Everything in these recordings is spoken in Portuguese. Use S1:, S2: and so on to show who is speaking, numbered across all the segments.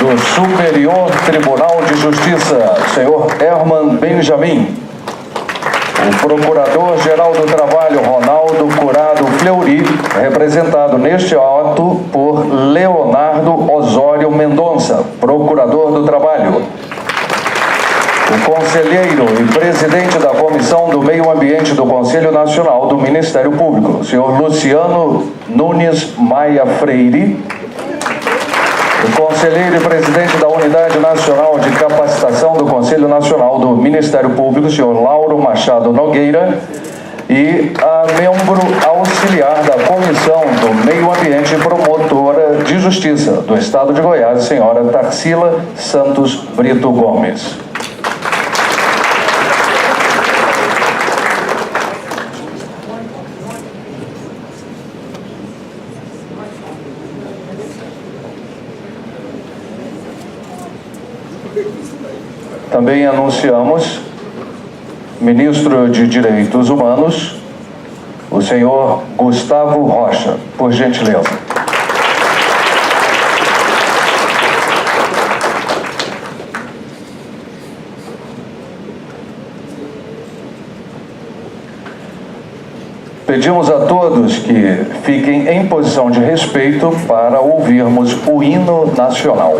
S1: do Superior Tribunal de Justiça, senhor Herman Benjamin. O Procurador-Geral do Trabalho, Ronaldo Curado Fleury, representado neste ato por Leonardo Osório Mendonça, Procurador do Trabalho. O conselheiro e presidente da Comissão do Meio Ambiente do Conselho Nacional do Ministério Público, senhor Luciano Nunes Maia Freire. O conselheiro e presidente da Unidade Nacional de Capacitação do Conselho Nacional do Ministério Público, senhor Lauro Machado Nogueira, e a membro auxiliar da Comissão do Meio Ambiente e Promotora de Justiça do Estado de Goiás, senhora Tarsila Santos Brito Gomes. Também anunciamos ministro de Direitos Humanos, o senhor Gustavo Rocha, por gentileza. Pedimos a todos que fiquem em posição de respeito para ouvirmos o hino nacional.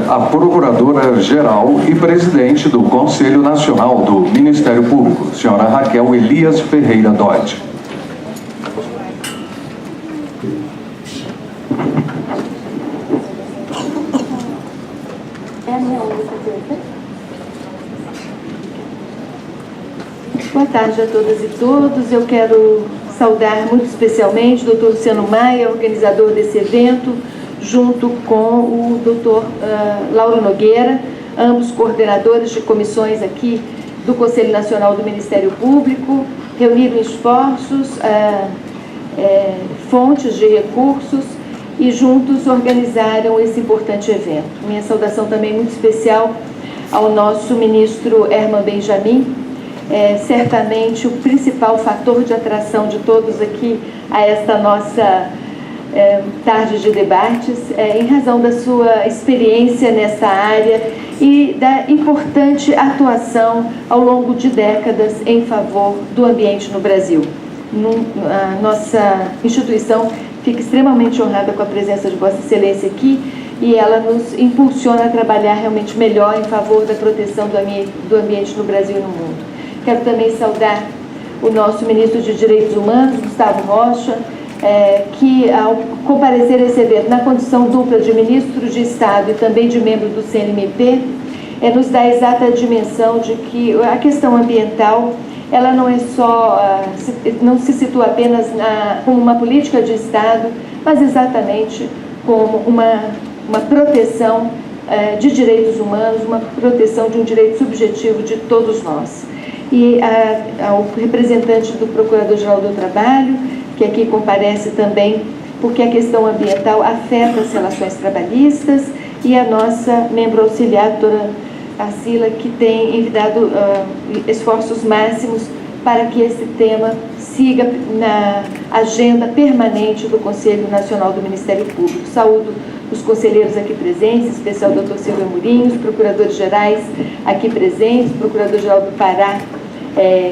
S1: a Procuradora-Geral e Presidente do Conselho Nacional do Ministério Público, senhora Raquel Elias Ferreira Dodge.
S2: Boa tarde a todas e todos. Eu quero saudar muito especialmente o Dr. Luciano Maia, organizador desse evento, junto com o Dr. Lauro Nogueira, ambos coordenadores de comissões aqui do Conselho Nacional do Ministério Público, reuniram esforços, fontes de recursos e juntos organizaram esse importante evento. Minha saudação também muito especial ao nosso ministro Herman Benjamin, certamente o principal fator de atração de todos aqui a esta nossa tarde de debates, em razão da sua experiência nessa área e da importante atuação ao longo de décadas em favor do ambiente no Brasil. A nossa instituição fica extremamente honrada com a presença de Vossa Excelência aqui e ela nos impulsiona a trabalhar realmente melhor em favor da proteção do ambiente no Brasil e no mundo. Quero também saudar o nosso ministro de Direitos Humanos, Gustavo Rocha, que ao comparecer a esse evento na condição dupla de ministro de Estado e também de membro do CNMP, nos dá a exata dimensão de que a questão ambiental ela não é só, não se situa apenas como uma política de Estado, mas exatamente como uma proteção de direitos humanos, uma proteção de um direito subjetivo de todos nós. E ao representante do Procurador-Geral do Trabalho, que aqui comparece também, porque a questão ambiental afeta as relações trabalhistas, e a nossa membro auxiliar, a doutora Arcila, que tem envidado esforços máximos para que esse tema siga na agenda permanente do Conselho Nacional do Ministério Público. Saúdo os conselheiros aqui presentes, em especial o doutor Silvio Amorim, os procuradores gerais aqui presentes, o Procurador-Geral do Pará,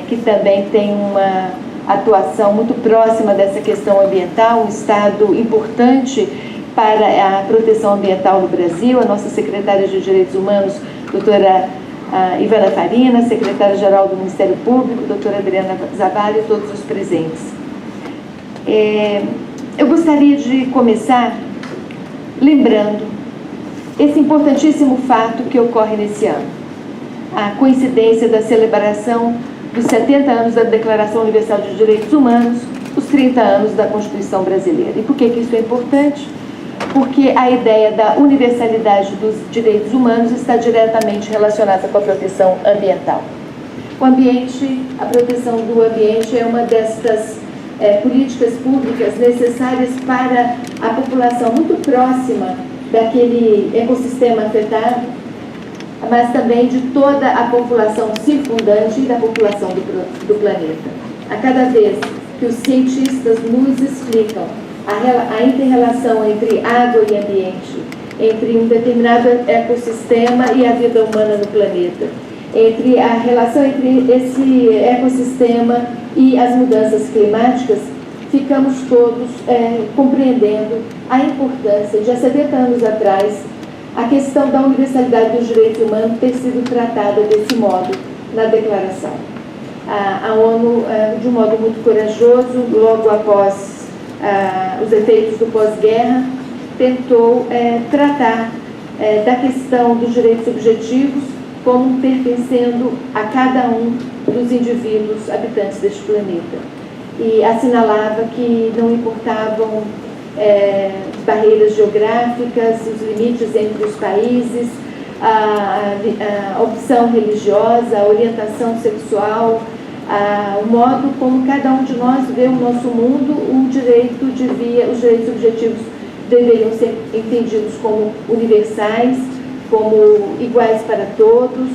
S2: que também tem uma atuação muito próxima dessa questão ambiental, um estado importante para a proteção ambiental no Brasil, a nossa secretária de Direitos Humanos, doutora Ivana Farina, secretária-geral do Ministério Público, doutora Adriana Zavalli e todos os presentes. Eu gostaria de começar lembrando esse importantíssimo fato que ocorre nesse ano, a coincidência da celebração dos 70 anos da Declaração Universal de Direitos Humanos, os 30 anos da Constituição Brasileira. E por que isso é importante? Porque a ideia da universalidade dos direitos humanos está diretamente relacionada com a proteção ambiental. O ambiente, a proteção do ambiente é uma destas políticas públicas necessárias para a população muito próxima daquele ecossistema afetado, mas também de toda a população circundante e da população do planeta. A cada vez que os cientistas nos explicam a inter-relação entre água e ambiente, entre um determinado ecossistema e a vida humana no planeta, entre a relação entre esse ecossistema e as mudanças climáticas, ficamos todos compreendendo a importância de, há 70 anos atrás, a questão da universalidade dos direitos humanos ter sido tratada desse modo na declaração. A ONU, de um modo muito corajoso, logo após os efeitos do pós-guerra, tentou tratar da questão dos direitos subjetivos como pertencendo a cada um dos indivíduos habitantes deste planeta. E assinalava que não importavam barreiras geográficas, os limites entre os países, a opção religiosa, a orientação sexual, o modo como cada um de nós vê o nosso mundo, os direitos subjetivos deveriam ser entendidos como universais, como iguais para todos,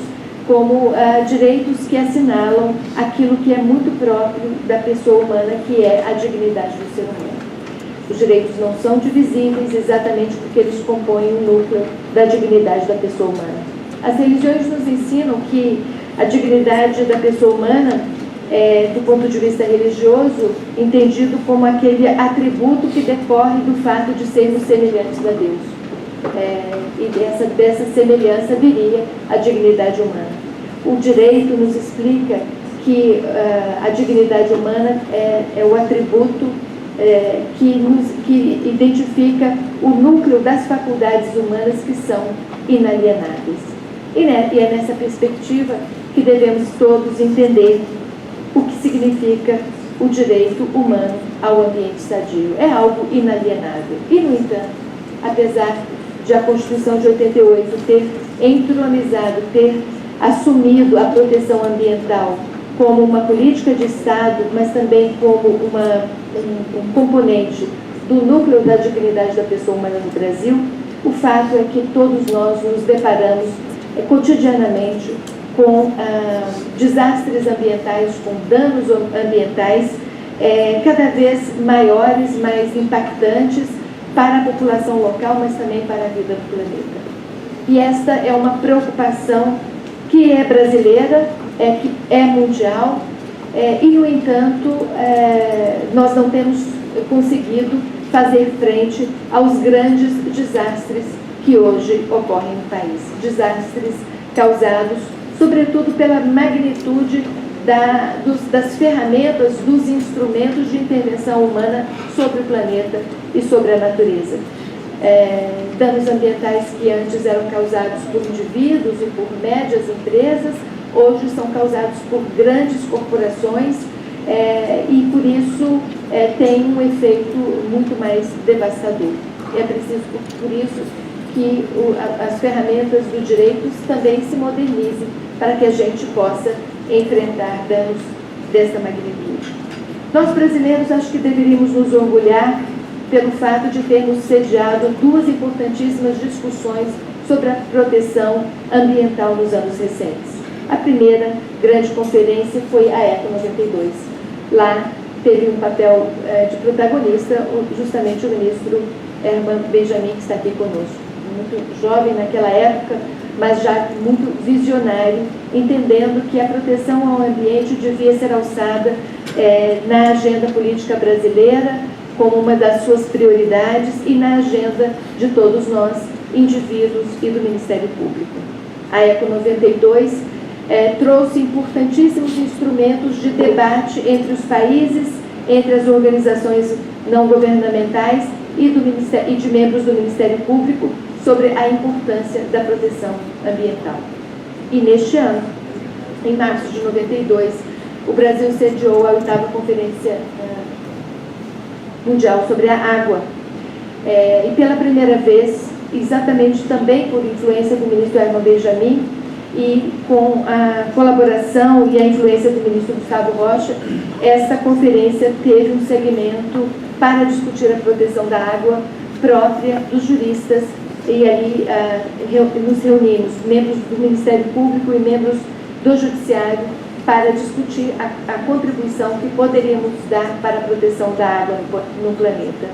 S2: como direitos que assinalam aquilo que é muito próprio da pessoa humana, que é a dignidade do ser humano. Os direitos não são divisíveis exatamente porque eles compõem o núcleo da dignidade da pessoa humana. As religiões nos ensinam que a dignidade da pessoa humana do ponto de vista religioso, entendido como aquele atributo que decorre do fato de sermos semelhantes a Deus. e dessa semelhança viria a dignidade humana. O direito nos explica que a dignidade humana é o atributo que identifica o núcleo das faculdades humanas que são inalienáveis. E é nessa perspectiva que devemos todos entender o que significa o direito humano ao ambiente sadio. É algo inalienável. E, no entanto, apesar de a Constituição de 88 ter entronizado, ter assumido a proteção ambiental como uma política de Estado, mas também como um componente do núcleo da dignidade da pessoa humana no Brasil, o fato é que todos nós nos deparamos cotidianamente com desastres ambientais, com danos ambientais cada vez maiores, mais impactantes para a população local, mas também para a vida do planeta. E esta é uma preocupação que é brasileira, que é mundial, e, no entanto, nós não temos conseguido fazer frente aos grandes desastres que hoje ocorrem no país. Desastres causados, sobretudo, pela magnitude das ferramentas, dos instrumentos de intervenção humana sobre o planeta e sobre a natureza. Danos ambientais que antes eram causados por indivíduos e por médias empresas, hoje são causados por grandes corporações e, por isso, tem um efeito muito mais devastador. É preciso, por isso, que as ferramentas do direito também se modernizem para que a gente possa enfrentar danos dessa magnitude. Nós, brasileiros, acho que deveríamos nos orgulhar pelo fato de termos sediado duas importantíssimas discussões sobre a proteção ambiental nos anos recentes. A primeira grande conferência foi a ECO 92. Lá teve um papel de protagonista justamente o ministro Herman Benjamin, que está aqui conosco. Muito jovem naquela época, mas já muito visionário, entendendo que a proteção ao ambiente devia ser alçada na agenda política brasileira como uma das suas prioridades e na agenda de todos nós, indivíduos e do Ministério Público. A ECO 92 trouxe importantíssimos instrumentos de debate entre os países, entre as organizações não governamentais e de membros do Ministério Público sobre a importância da proteção ambiental. E neste ano, em março de 92, o Brasil sediou a 8ª Conferência Mundial sobre a Água. E pela primeira vez, exatamente também por influência do ministro Herman Benjamin e com a colaboração e a influência do ministro Gustavo Rocha, essa conferência teve um segmento para discutir a proteção da água própria dos juristas, e ali nos reunimos, membros do Ministério Público e membros do Judiciário, para discutir a contribuição que poderíamos dar para a proteção da água no planeta.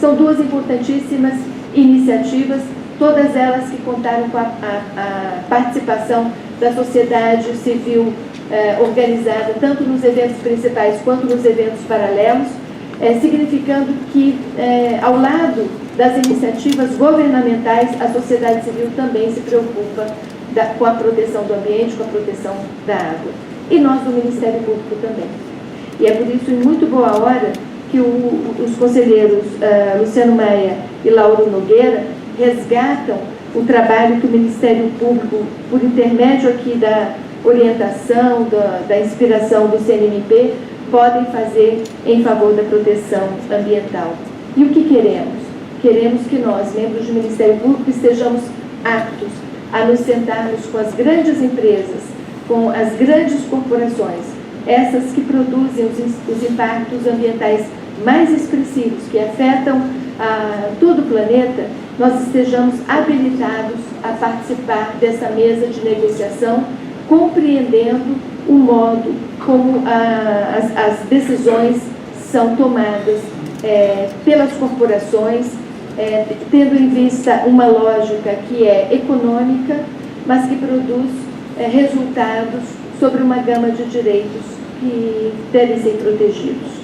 S2: São duas importantíssimas iniciativas, todas elas que contaram com a participação da sociedade civil organizada, tanto nos eventos principais quanto nos eventos paralelos, significando que, ao lado das iniciativas governamentais, a sociedade civil também se preocupa com a proteção do ambiente, com a proteção da água. E nós do Ministério Público também. E é por isso, em muito boa hora, que os conselheiros Luciano Maia e Lauro Nogueira resgatam o trabalho que o Ministério Público, por intermédio aqui da orientação, da inspiração do CNMP, podem fazer em favor da proteção ambiental. E o que queremos? Queremos que nós, membros do Ministério Público, estejamos aptos a nos sentarmos com as grandes empresas, com as grandes corporações, essas que produzem os impactos ambientais mais expressivos, que afetam todo o planeta, nós estejamos habilitados a participar dessa mesa de negociação, compreendendo o modo como as decisões são tomadas pelas corporações, tendo em vista uma lógica que é econômica, mas que produz resultados sobre uma gama de direitos que devem ser protegidos.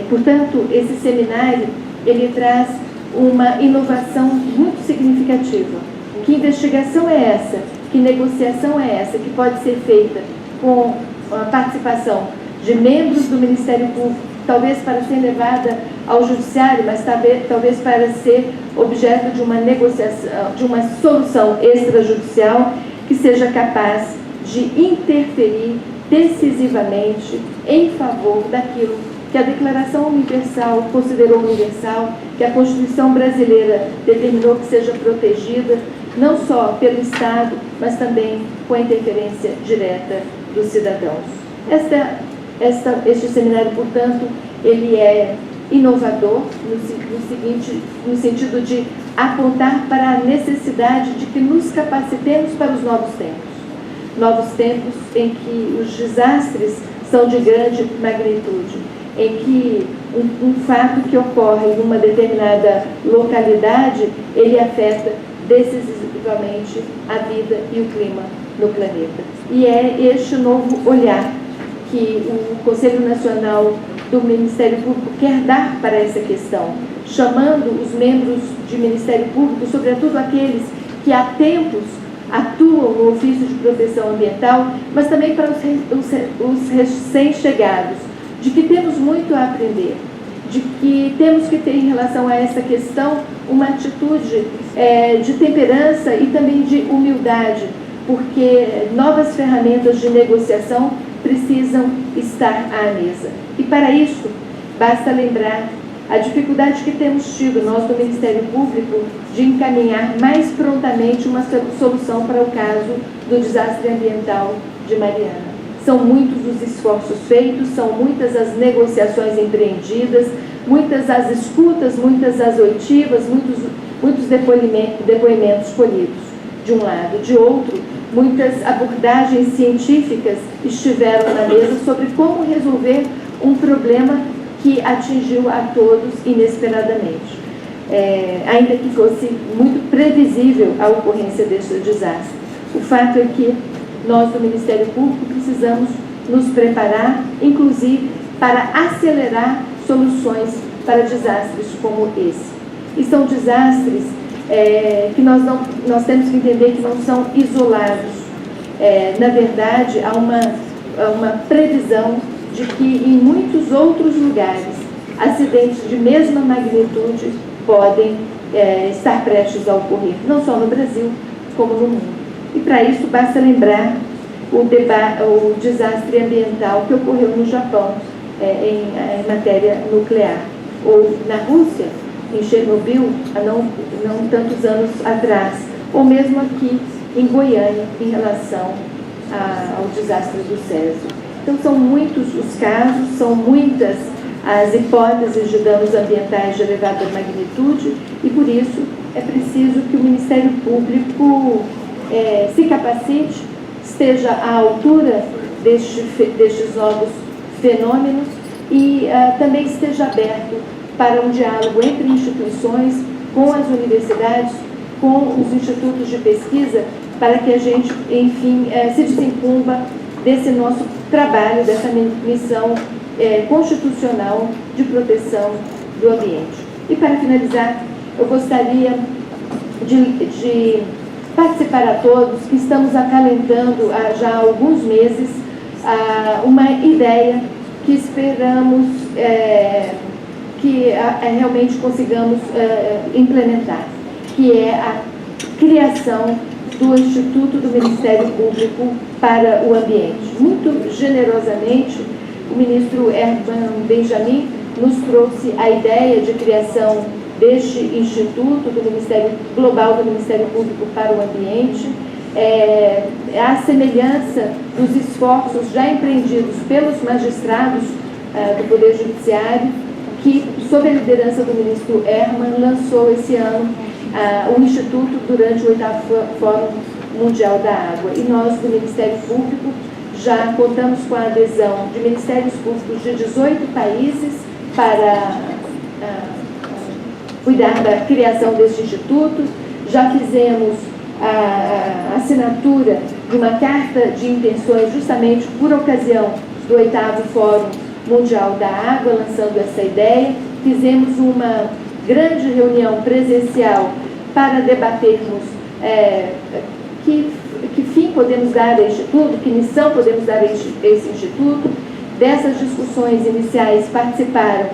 S2: Portanto, esse seminário, ele traz uma inovação muito significativa. Que investigação é essa? Que negociação é essa que pode ser feita com a participação de membros do Ministério Público, talvez para ser levada ao Judiciário, mas talvez para ser objeto de uma negociação, de uma solução extrajudicial que seja capaz de interferir decisivamente em favor daquilo que a Declaração Universal considerou universal, que a Constituição brasileira determinou que seja protegida, não só pelo Estado, mas também com a interferência direta dos cidadãos. Este seminário, portanto, ele é inovador no sentido de apontar para a necessidade de que nos capacitemos para os novos tempos em que os desastres são de grande magnitude, em que um fato que ocorre em uma determinada localidade, ele afeta decisivamente a vida e o clima no planeta. E é este novo olhar que o Conselho Nacional do Ministério Público quer dar para essa questão, chamando os membros de Ministério Público, sobretudo aqueles que há tempos atuam no ofício de proteção ambiental, mas também para os recém-chegados, de que temos muito a aprender, de que temos que ter em relação a essa questão uma atitude de temperança e também de humildade, porque novas ferramentas de negociação precisam estar à mesa. E para isso, basta lembrar a dificuldade que temos tido, nós do Ministério Público, de encaminhar mais prontamente uma solução para o caso do desastre ambiental de Mariana. São muitos os esforços feitos, são muitas as negociações empreendidas, muitas as escutas, muitas as oitivas, muitos depoimentos colhidos, de um lado. De outro, muitas abordagens científicas estiveram na mesa sobre como resolver um problema que atingiu a todos inesperadamente. Ainda que fosse muito previsível a ocorrência deste desastre. O fato é que nós do Ministério Público precisamos nos preparar, inclusive, para acelerar soluções para desastres como esse. E são desastres que nós temos que entender que não são isolados. Na verdade, há uma previsão de que em muitos outros lugares acidentes de mesma magnitude podem estar prestes a ocorrer, não só no Brasil, como no mundo. E para isso basta lembrar o desastre ambiental que ocorreu no Japão em matéria nuclear, ou na Rússia, em Chernobyl, há não tantos anos atrás, ou mesmo aqui em Goiânia, em relação ao desastre do Césio. Então, são muitos os casos, são muitas as hipóteses de danos ambientais de elevada magnitude e, por isso, é preciso que o Ministério Público se capacite, esteja à altura destes novos fenômenos e também esteja aberto para um diálogo entre instituições, com as universidades, com os institutos de pesquisa, para que a gente, enfim, se desincumba desse nosso trabalho, dessa missão constitucional de proteção do ambiente. E para finalizar, eu gostaria de participar a todos que estamos acalentando já há alguns meses uma ideia que esperamos que realmente consigamos implementar, que é a criação do Instituto do Ministério Público para o Ambiente. Muito generosamente, o ministro Herman Benjamin nos trouxe a ideia de criação deste Instituto do Ministério Global do Ministério Público para o Ambiente, à semelhança dos esforços já empreendidos pelos magistrados do Poder Judiciário, que, sob a liderança do ministro Herman, lançou esse ano o Instituto durante o 8º Fórum Mundial da Água. E nós, do Ministério Público, já contamos com a adesão de ministérios públicos de 18 países para cuidar da criação deste instituto. Já fizemos a assinatura de uma carta de intenções justamente por ocasião do 8º Fórum Mundial da Água, lançando essa ideia. Fizemos uma grande reunião presencial para debatermos que fim podemos dar a Instituto, que missão podemos dar a esse Instituto. Dessas discussões iniciais participaram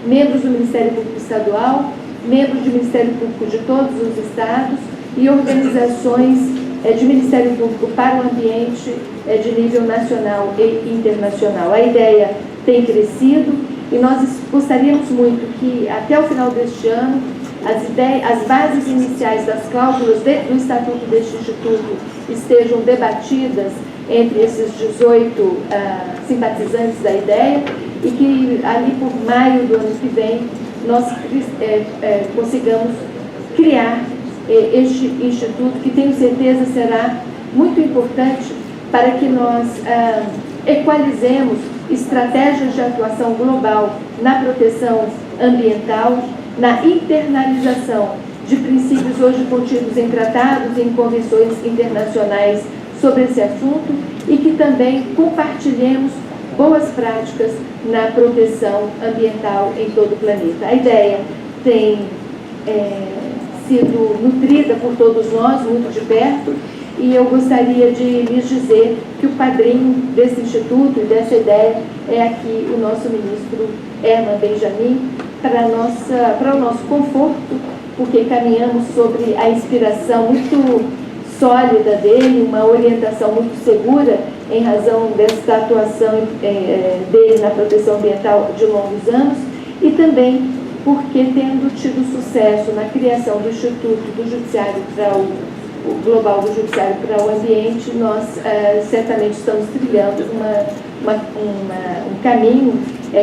S2: membros do Ministério Público Estadual, membros do Ministério Público de todos os estados e organizações de Ministério Público para o Ambiente de nível nacional e internacional. A ideia tem crescido e nós gostaríamos muito que até o final deste ano as bases iniciais das cláusulas do Estatuto deste Instituto estejam debatidas entre esses 18 simpatizantes da ideia e que ali por maio do ano que vem nós consigamos criar este Instituto, que tenho certeza será muito importante para que nós equalizemos estratégias de atuação global na proteção ambiental, na internalização de princípios hoje contidos em tratados e em convenções internacionais sobre esse assunto e que também compartilhemos boas práticas na proteção ambiental em todo o planeta. A ideia tem sido nutrida por todos nós, muito de perto, e eu gostaria de lhes dizer que o padrinho desse Instituto e dessa ideia é aqui o nosso ministro Herman Benjamin, para o nosso conforto, porque caminhamos sobre a inspiração muito sólida dele, uma orientação muito segura em razão desta atuação dele na proteção ambiental de longos anos e também porque, tendo tido sucesso na criação do Instituto do Judiciário para o Global do Judiciário para o Ambiente, nós certamente estamos trilhando um caminho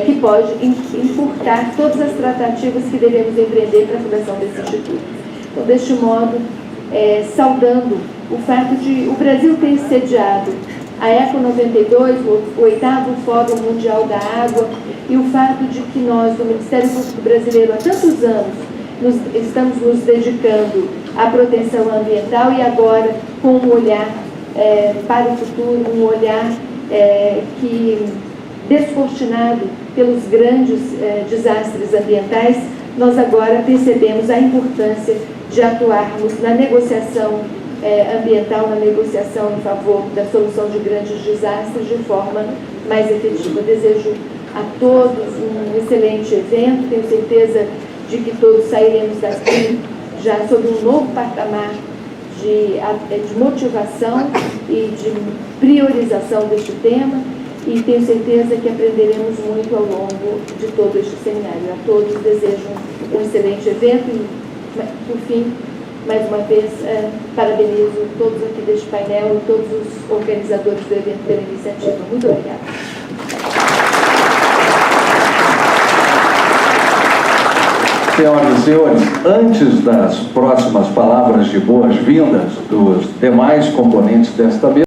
S2: que pode encurtar todas as tratativas que devemos empreender para a fundação desse Instituto. Então, deste modo, saudando o fato de o Brasil ter sediado a ECO 92, o 8º Fórum Mundial da Água, e o fato de que nós, do Ministério Público Brasileiro, há tantos anos, estamos nos dedicando à proteção ambiental e agora com um olhar para o futuro, um olhar que, descortinado pelos grandes desastres ambientais, nós agora percebemos a importância de atuarmos na negociação ambiental, na negociação em favor da solução de grandes desastres de forma mais efetiva. Eu desejo a todos um excelente evento, tenho certeza de que todos sairemos daqui já sob um novo patamar de motivação e de priorização deste tema, e tenho certeza que aprenderemos muito ao longo de todo este seminário. A todos desejo um excelente evento e, por fim, mais uma vez, parabenizo todos aqui deste painel e todos os organizadores do evento pela iniciativa. Muito obrigada.
S1: Senhoras e senhores, antes das próximas palavras de boas-vindas dos demais componentes desta mesa,